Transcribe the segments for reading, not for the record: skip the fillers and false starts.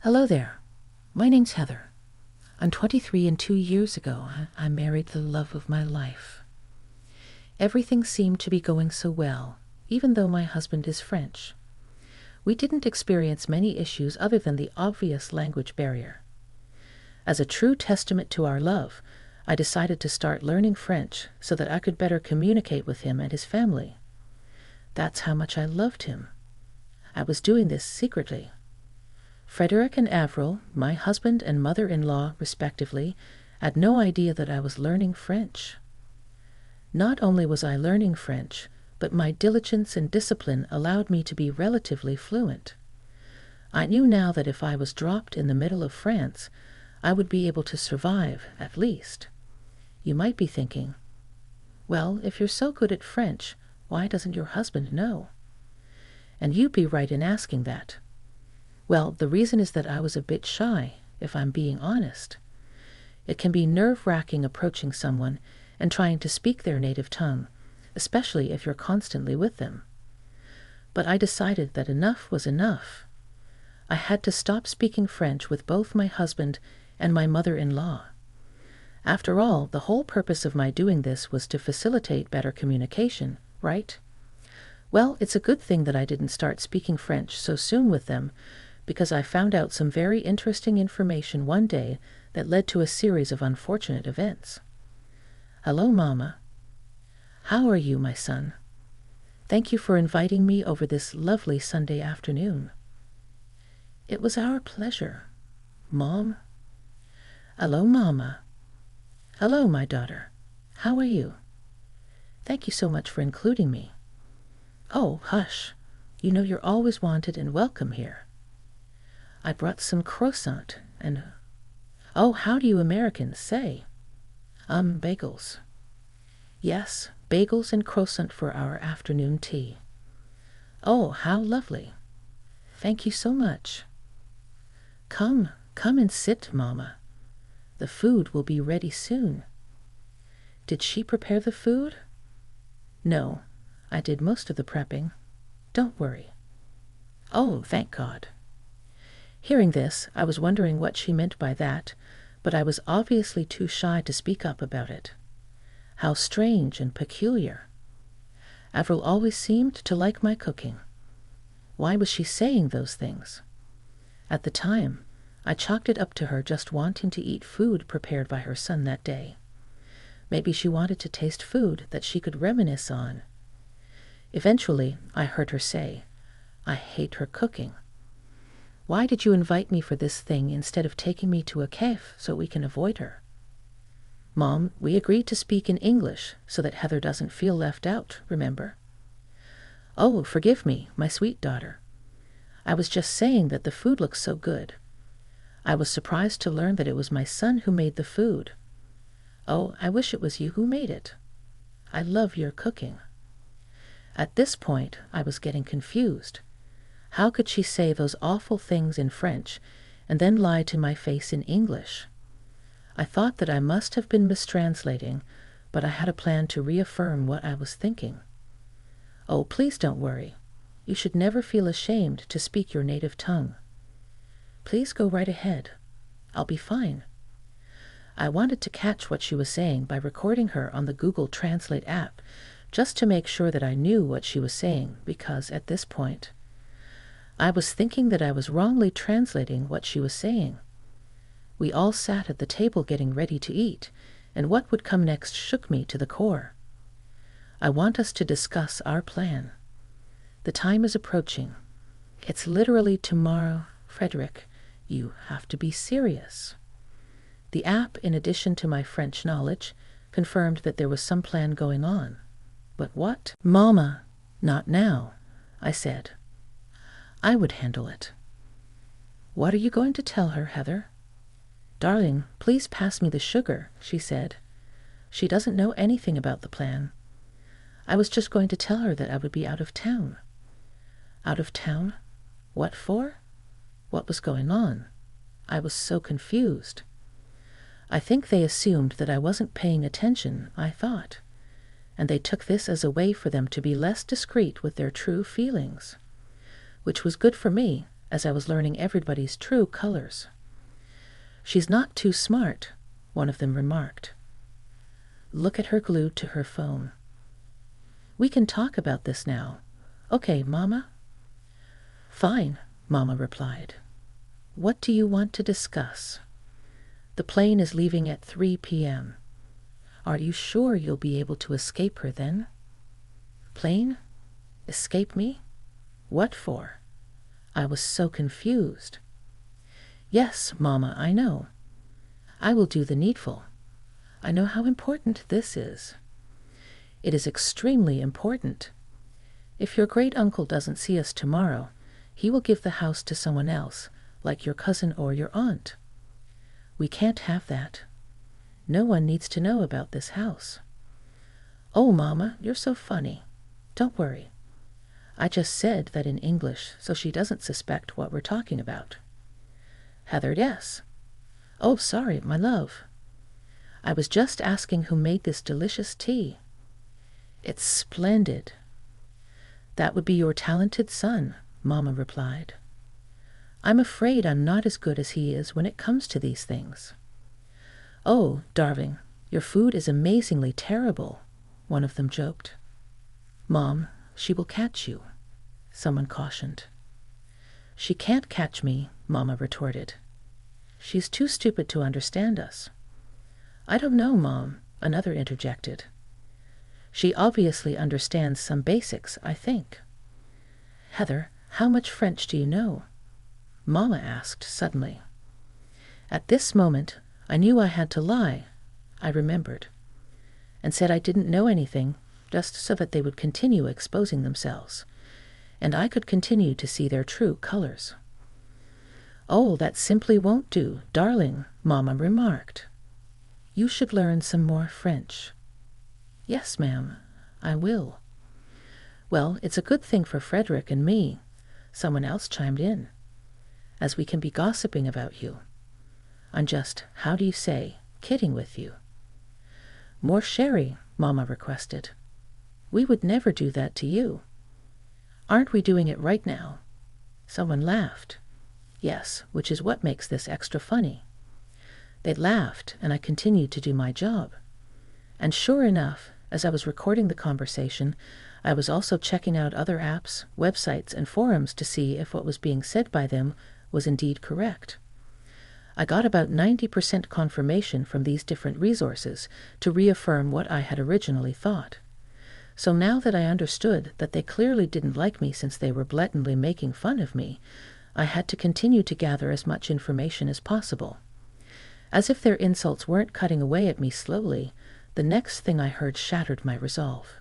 Hello there. My name's Heather. I'm 23 and 2 years ago, I married the love of my life. Everything seemed to be going so well, even though my husband is French. We didn't experience many issues other than the obvious language barrier. As a true testament to our love, I decided to start learning French so that I could better communicate with him and his family. That's how much I loved him. I was doing this secretly. Frederick and Avril, my husband and mother-in-law respectively, had no idea that I was learning French. Not only was I learning French, but my diligence and discipline allowed me to be relatively fluent. I knew now that if I was dropped in the middle of France, I would be able to survive, at least. You might be thinking, well, if you're so good at French, why doesn't your husband know? And you'd be right in asking that. Well, the reason is that I was a bit shy, if I'm being honest. It can be nerve-wracking approaching someone and trying to speak their native tongue, especially if you're constantly with them. But I decided that enough was enough. I had to stop speaking French with both my husband and my mother-in-law. After all, the whole purpose of my doing this was to facilitate better communication, right? Well, it's a good thing that I didn't start speaking French so soon with them, because I found out some very interesting information one day that led to a series of unfortunate events. Hello, Mama. How are you, my son? Thank you for inviting me over this lovely Sunday afternoon. It was our pleasure. Mom? Hello, Mama. Hello, my daughter. How are you? Thank you so much for including me. Oh, hush. You know you're always wanted and welcome here. I brought some croissant and... Oh, how do you Americans say? Bagels. Yes, bagels and croissant for our afternoon tea. Oh, how lovely. Thank you so much. Come and sit, Mama. The food will be ready soon. Did she prepare the food? No, I did most of the prepping. Don't worry. Oh, thank God. Hearing this, I was wondering what she meant by that, but I was obviously too shy to speak up about it. How strange and peculiar. Avril always seemed to like my cooking. Why was she saying those things? At the time, I chalked it up to her just wanting to eat food prepared by her son that day. Maybe she wanted to taste food that she could reminisce on. Eventually, I heard her say, I hate her cooking. Why did you invite me for this thing instead of taking me to a cafe so we can avoid her? Mom, we agreed to speak in English so that Heather doesn't feel left out, remember? Oh, forgive me, my sweet daughter. I was just saying that the food looks so good. I was surprised to learn that it was my son who made the food. Oh, I wish it was you who made it. I love your cooking. At this point, I was getting confused. How could she say those awful things in French and then lie to my face in English? I thought that I must have been mistranslating, but I had a plan to reaffirm what I was thinking. Oh, please don't worry. You should never feel ashamed to speak your native tongue. Please go right ahead. I'll be fine. I wanted to catch what she was saying by recording her on the Google Translate app, just to make sure that I knew what she was saying, because at this point, I was thinking that I was wrongly translating what she was saying. We all sat at the table getting ready to eat, and what would come next shook me to the core. I want us to discuss our plan. The time is approaching. It's literally tomorrow. Frederick, you have to be serious. The app, in addition to my French knowledge, confirmed that there was some plan going on. But what? Mama, not now, I said. I would handle it. What are you going to tell her, Heather? Darling, please pass me the sugar, she said. She doesn't know anything about the plan. I was just going to tell her that I would be out of town. Out of town? What for? What was going on? I was so confused. I think they assumed that I wasn't paying attention, I thought, and they took this as a way for them to be less discreet with their true feelings. Which was good for me, as I was learning everybody's true colors. "She's not too smart," one of them remarked. Look at her glued to her phone. "We can talk about this now. Okay, Mama?" "Fine," Mama replied. "What do you want to discuss?" "The plane is leaving at 3 p.m. Are you sure you'll be able to escape her then?" "Plane? Escape me? What for?" I was so confused. "Yes, Mama, I know. I will do the needful. I know how important this is. It is extremely important. If your great-uncle doesn't see us tomorrow, he will give the house to someone else, like your cousin or your aunt. We can't have that. No one needs to know about this house." "Oh, Mama, you're so funny. Don't worry. I just said that in English so she doesn't suspect what we're talking about." "Heather, yes." "Oh, sorry, my love. I was just asking who made this delicious tea." "It's splendid." "That would be your talented son," Mama replied. "I'm afraid I'm not as good as he is when it comes to these things." "Oh, darling, your food is amazingly terrible," one of them joked. "Mom, she will catch you," someone cautioned. "She can't catch me," Mama retorted. "She's too stupid to understand us." "I don't know, Mom," another interjected. "She obviously understands some basics, I think." "Heather, how much French do you know?" Mama asked suddenly. At this moment, I knew I had to lie, I remembered, and said I didn't know anything, just so that they would continue exposing themselves, and I could continue to see their true colors. "Oh, that simply won't do, darling," Mama remarked. "You should learn some more French." "Yes, ma'am, I will." "Well, it's a good thing for Frederick and me," someone else chimed in, "as we can be gossiping about you. I'm just, how do you say, kidding with you." "More sherry," Mama requested. "We would never do that to you." "Aren't we doing it right now?" Someone laughed. "Yes, which is what makes this extra funny." They laughed, and I continued to do my job. And sure enough, as I was recording the conversation, I was also checking out other apps, websites, and forums to see if what was being said by them was indeed correct. I got about 90% confirmation from these different resources to reaffirm what I had originally thought. So now that I understood that they clearly didn't like me since they were blatantly making fun of me, I had to continue to gather as much information as possible. As if their insults weren't cutting away at me slowly, the next thing I heard shattered my resolve.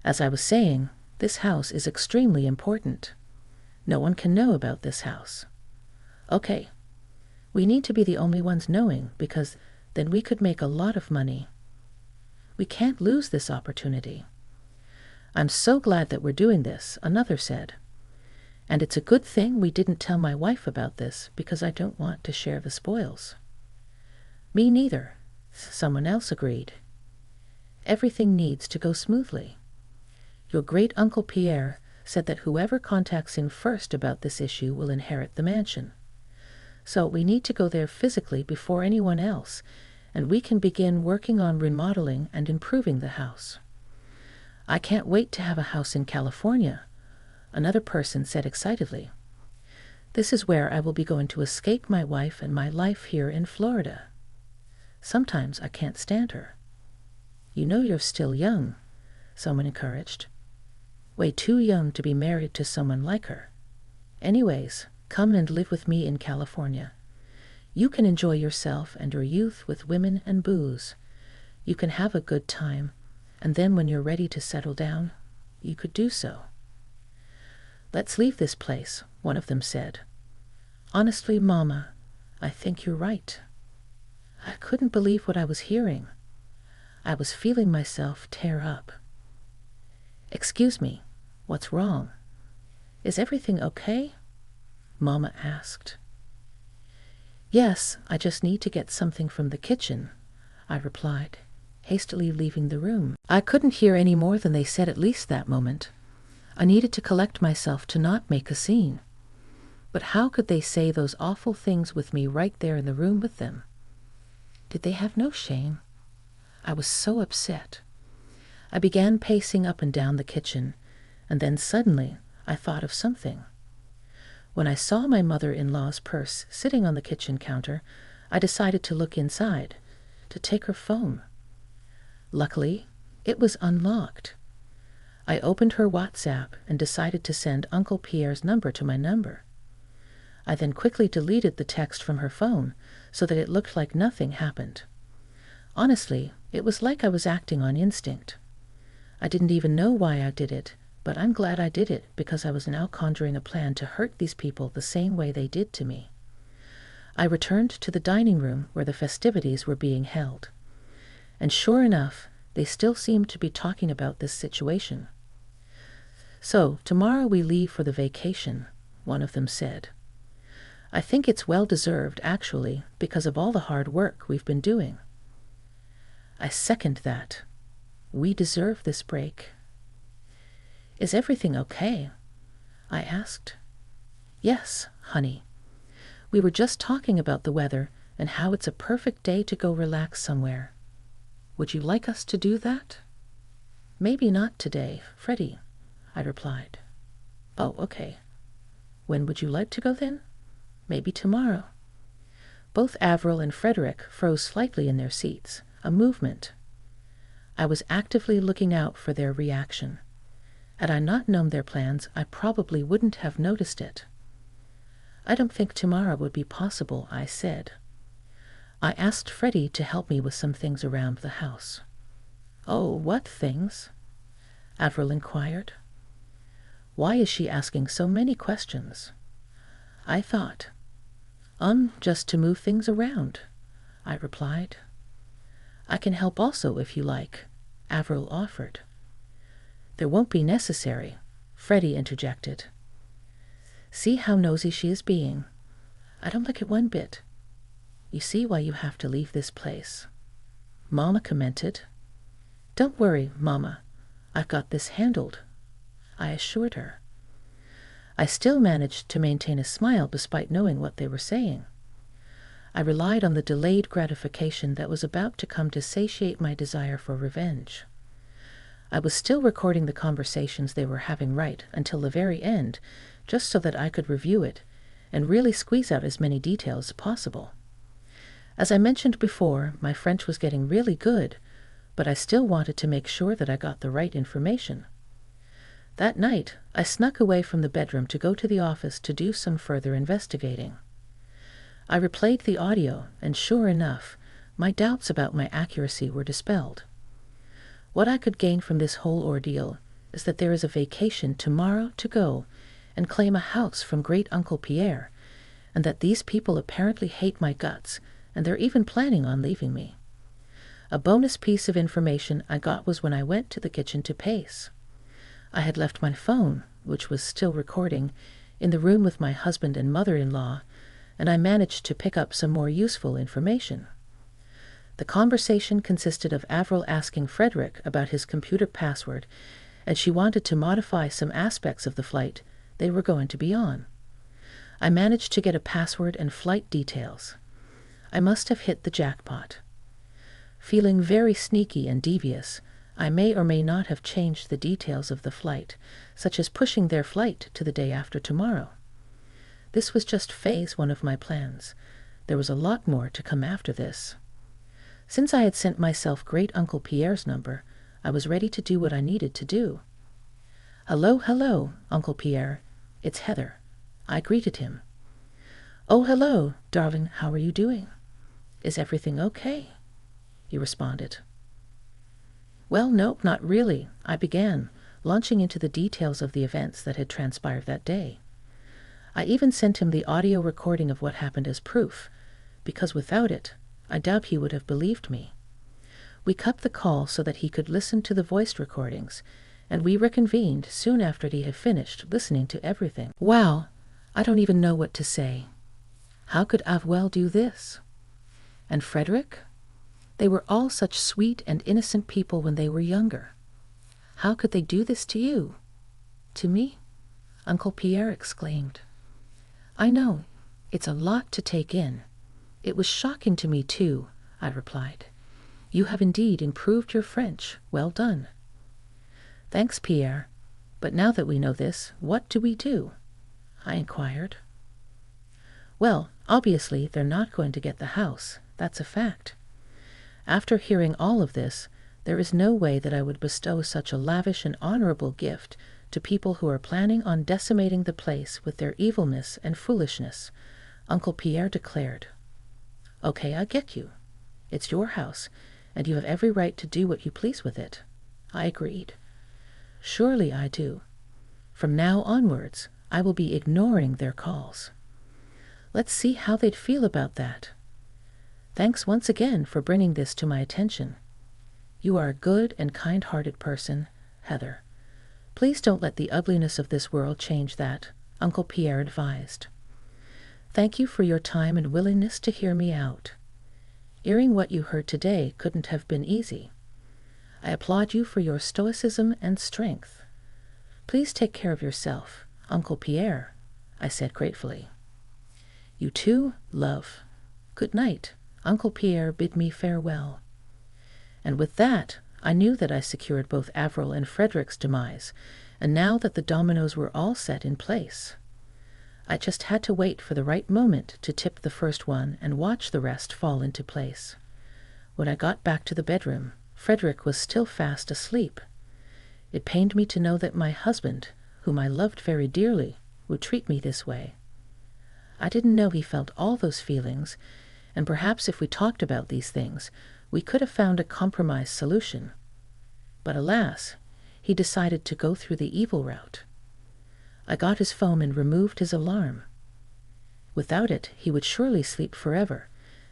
As I was saying, this house is extremely important. No one can know about this house. Okay, we need to be the only ones knowing, because then we could make a lot of money. We can't lose this opportunity. "I'm so glad that we're doing this," another said. "And it's a good thing we didn't tell my wife about this, because I don't want to share the spoils." "Me neither," someone else agreed. "Everything needs to go smoothly. Your great-uncle Pierre said that whoever contacts him first about this issue will inherit the mansion. So we need to go there physically before anyone else, and we can begin working on remodeling and improving the house." "I can't wait to have a house in California," another person said excitedly. "This is where I will be going to escape my wife and my life here in Florida. Sometimes I can't stand her." "You know you're still young," someone encouraged. "Way too young to be married to someone like her. Anyways, come and live with me in California. You can enjoy yourself and your youth with women and booze. You can have a good time, and then when you're ready to settle down, you could do so." "Let's leave this place," one of them said. "Honestly, Mama, I think you're right." I couldn't believe what I was hearing. I was feeling myself tear up. "Excuse me, what's wrong? Is everything okay?" Mama asked. "Yes, I just need to get something from the kitchen," I replied, hastily leaving the room. I couldn't hear any more than they said at least that moment. I needed to collect myself to not make a scene. But how could they say those awful things with me right there in the room with them? Did they have no shame? I was so upset. I began pacing up and down the kitchen, and then suddenly I thought of something. When I saw my mother-in-law's purse sitting on the kitchen counter, I decided to look inside, to take her phone. Luckily, it was unlocked. I opened her WhatsApp and decided to send Uncle Pierre's number to my number. I then quickly deleted the text from her phone so that it looked like nothing happened. Honestly, it was like I was acting on instinct. I didn't even know why I did it, but I'm glad I did it because I was now conjuring a plan to hurt these people the same way they did to me. I returned to the dining room where the festivities were being held. And sure enough, they still seemed to be talking about this situation. "So, tomorrow we leave for the vacation," one of them said. "I think it's well-deserved, actually, because of all the hard work we've been doing." I second that. We deserve this break. "Is everything okay?" I asked. "Yes, honey. We were just talking about the weather and how it's a perfect day to go relax somewhere. Would you like us to do that?" "Maybe not today, Freddie," I replied. "Oh, okay. When would you like to go then?" "Maybe tomorrow." Both Avril and Frederick froze slightly in their seats, a movement. I was actively looking out for their reaction. Had I not known their plans, I probably wouldn't have noticed it. "I don't think tomorrow would be possible," I said. I asked Freddie to help me with some things around the house. "Oh, what things?" Avril inquired. Why is she asking so many questions? I thought. Just to move things around," I replied. "I can help also if you like," Avril offered. "There won't be necessary," Freddie interjected. "See how nosy she is being. I don't like it one bit. You see why you have to leave this place," Mama commented. "Don't worry, Mama. I've got this handled," I assured her. I still managed to maintain a smile despite knowing what they were saying. I relied on the delayed gratification that was about to come to satiate my desire for revenge. I was still recording the conversations they were having right until the very end, just so that I could review it and really squeeze out as many details as possible. As I mentioned before, my French was getting really good, but I still wanted to make sure that I got the right information. That night, I snuck away from the bedroom to go to the office to do some further investigating. I replayed the audio, and sure enough, my doubts about my accuracy were dispelled. What I could gain from this whole ordeal is that there is a vacation tomorrow to go and claim a house from Great Uncle Pierre, and that these people apparently hate my guts, and they're even planning on leaving me. A bonus piece of information I got was when I went to the kitchen to pace. I had left my phone, which was still recording, in the room with my husband and mother-in-law, and I managed to pick up some more useful information. The conversation consisted of Avril asking Frederick about his computer password, and she wanted to modify some aspects of the flight they were going to be on. I managed to get a password and flight details. I must have hit the jackpot. Feeling very sneaky and devious, I may or may not have changed the details of the flight, such as pushing their flight to the day after tomorrow. This was just phase 1 of my plans. There was a lot more to come after this. Since I had sent myself Great Uncle Pierre's number, I was ready to do what I needed to do. Hello, Uncle Pierre. It's Heather." I greeted him. "Oh, hello, darling. How are you doing? Is everything okay?" he responded. "Well, no, not really," I began, launching into the details of the events that had transpired that day. I even sent him the audio recording of what happened as proof, because without it, I doubt he would have believed me. We cut the call so that he could listen to the voice recordings, and we reconvened soon after he had finished listening to everything. Wow, I don't even know what to say. How could Avril do this? And Frederick? They were all such sweet and innocent people when they were younger. How could they do this to you? To me? Uncle Pierre exclaimed. I know. It's a lot to take in. It was shocking to me, too, I replied. You have indeed improved your French. Well done. Thanks, Pierre. But now that we know this, what do we do? I inquired. Well, obviously they're not going to get the house. That's a fact. After hearing all of this, there is no way that I would bestow such a lavish and honorable gift to people who are planning on decimating the place with their evilness and foolishness, Uncle Pierre declared. Okay, I get you. It's your house, and you have every right to do what you please with it. I agreed. Surely I do. From now onwards, I will be ignoring their calls. Let's see how they'd feel about that. Thanks once again for bringing this to my attention. You are a good and kind-hearted person, Heather. Please don't let the ugliness of this world change that, Uncle Pierre advised. Thank you for your time and willingness to hear me out. Hearing what you heard today couldn't have been easy. I applaud you for your stoicism and strength. Please take care of yourself, Uncle Pierre, I said gratefully. You too, love. Good night. Uncle Pierre bid me farewell. And with that, I knew that I secured both Avril and Frederick's demise, and now that the dominoes were all set in place. I just had to wait for the right moment to tip the first one and watch the rest fall into place. When I got back to the bedroom, Frederick was still fast asleep. It pained me to know that my husband, whom I loved very dearly, would treat me this way. I didn't know he felt all those feelings, and perhaps if we talked about these things, we could have found a compromise solution. But alas, he decided to go through the evil route. I got his phone and removed his alarm. Without it, he would surely sleep forever,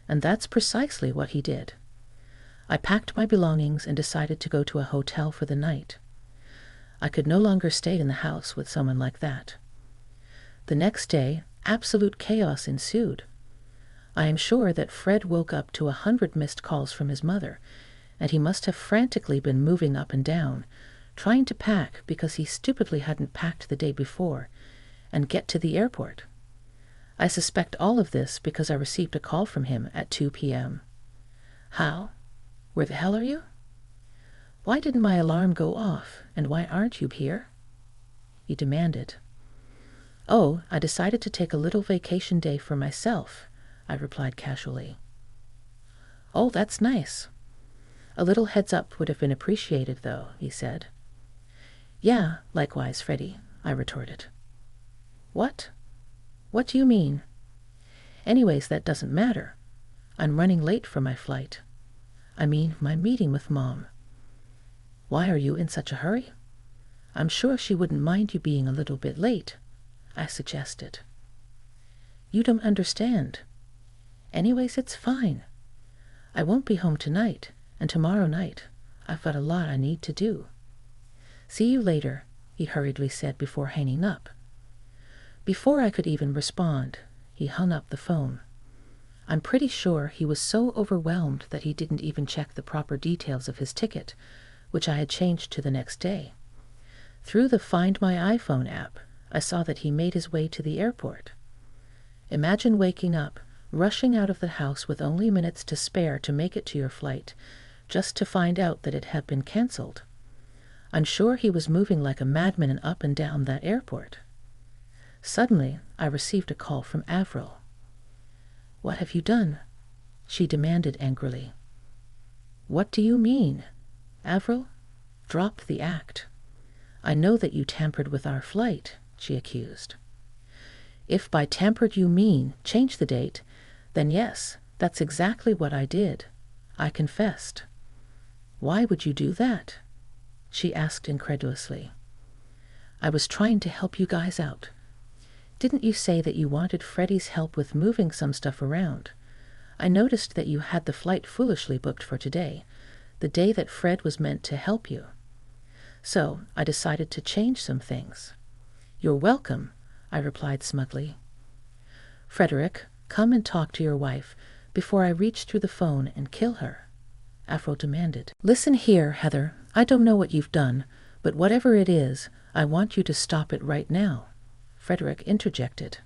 and that's precisely what he did. I packed my belongings and decided to go to a hotel for the night. I could no longer stay in the house with someone like that. The next day, absolute chaos ensued. I am sure that Fred woke up to 100 missed calls from his mother, and he must have frantically been moving up and down, trying to pack because he stupidly hadn't packed the day before, and get to the airport. I suspect all of this because I received a call from him at 2 p.m. How? Where the hell are you? Why didn't my alarm go off, and why aren't you here? He demanded. Oh, I decided to take a little vacation day for myself, I replied casually. Oh, that's nice. A little heads up would have been appreciated, though, he said. Yeah, likewise, Freddie, I retorted. What? What do you mean? Anyways, that doesn't matter. I'm running late for my flight. I mean, my meeting with Mom. Why are you in such a hurry? I'm sure she wouldn't mind you being a little bit late, I suggested. You don't understand. Anyways, it's fine. I won't be home tonight, and tomorrow night I've got a lot I need to do. See you later, he hurriedly said before hanging up. Before I could even respond, he hung up the phone. I'm pretty sure he was so overwhelmed that he didn't even check the proper details of his ticket, which I had changed to the next day. Through the Find My iPhone app, I saw that he made his way to the airport. Imagine waking up, rushing out of the house with only minutes to spare to make it to your flight, just to find out that it had been cancelled. I'm sure he was moving like a madman up and down that airport. Suddenly, I received a call from Avril. What have you done? She demanded angrily. What do you mean? Avril, drop the act. I know that you tampered with our flight, she accused. If by tampered you mean change the date, then yes, that's exactly what I did. I confessed. Why would you do that? She asked incredulously. I was trying to help you guys out. Didn't you say that you wanted Freddie's help with moving some stuff around? I noticed that you had the flight foolishly booked for today, the day that Fred was meant to help you. So I decided to change some things. You're welcome, I replied smugly. Frederick, come and talk to your wife before I reach through the phone and kill her, Avril demanded. Listen here, Heather, I don't know what you've done, but whatever it is, I want you to stop it right now, Frederick interjected.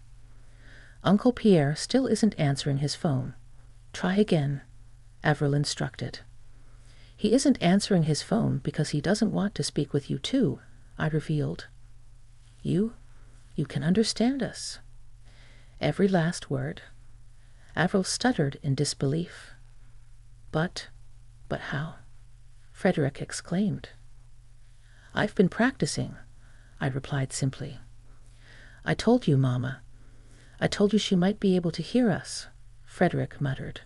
Uncle Pierre still isn't answering his phone. Try again, Avril instructed. He isn't answering his phone because he doesn't want to speak with you too, I revealed. You can understand us. Every last word. Avril stuttered in disbelief. But how? Frederick exclaimed. I've been practicing, I replied simply. I told you, Mama. I told you she might be able to hear us, Frederick muttered.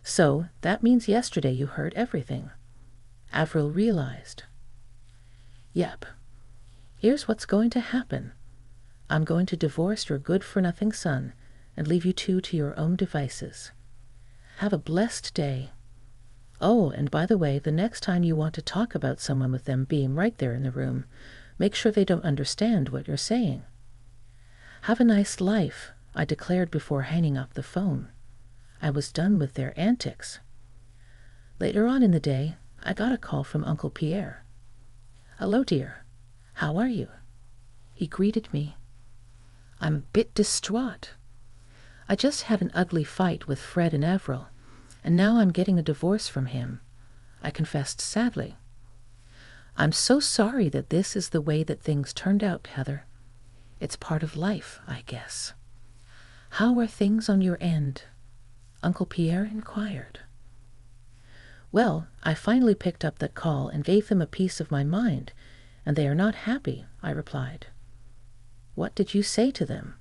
So that means yesterday you heard everything. Avril realized. Yep. Here's what's going to happen. I'm going to divorce your good-for-nothing son and leave you two to your own devices. Have a blessed day. Oh, and by the way, the next time you want to talk about someone with them being right there in the room, make sure they don't understand what you're saying. Have a nice life, I declared before hanging up the phone. I was done with their antics. Later on in the day, I got a call from Uncle Pierre. Hello, dear. How are you? He greeted me. I'm a bit distraught. I just had an ugly fight with Fred and Avril, and now I'm getting a divorce from him, I confessed sadly. I'm so sorry that this is the way that things turned out, Heather. It's part of life, I guess. How are things on your end? Uncle Pierre inquired. Well, I finally picked up that call and gave them a piece of my mind, and they are not happy, I replied. What did you say to them?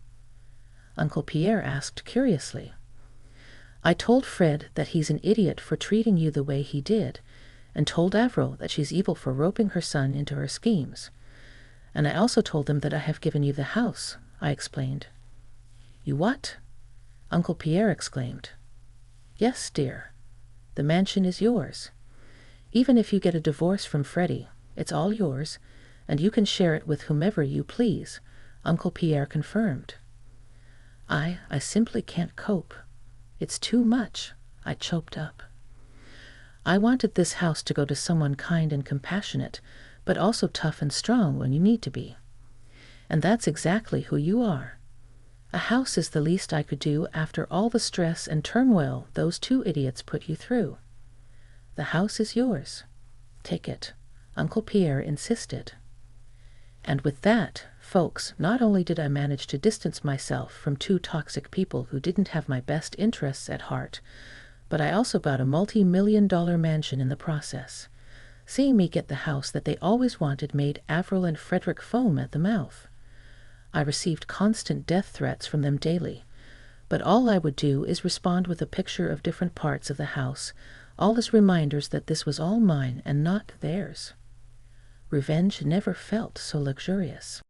Uncle Pierre asked curiously. I told Fred that he's an idiot for treating you the way he did, and told Avril that she's evil for roping her son into her schemes. And I also told them that I have given you the house, I explained. You what? Uncle Pierre exclaimed. Yes, dear. The mansion is yours. Even if you get a divorce from Freddie, it's all yours, and you can share it with whomever you please, Uncle Pierre confirmed. I simply can't cope. It's too much, I choked up. I wanted this house to go to someone kind and compassionate, but also tough and strong when you need to be. And that's exactly who you are. A house is the least I could do after all the stress and turmoil those two idiots put you through. The house is yours. Take it, Uncle Pierre insisted. And with that, folks, not only did I manage to distance myself from two toxic people who didn't have my best interests at heart, but I also bought a multi-million-dollar mansion in the process. Seeing me get the house that they always wanted made Avril and Frederick foam at the mouth. I received constant death threats from them daily, but all I would do is respond with a picture of different parts of the house, all as reminders that this was all mine and not theirs. Revenge never felt so luxurious.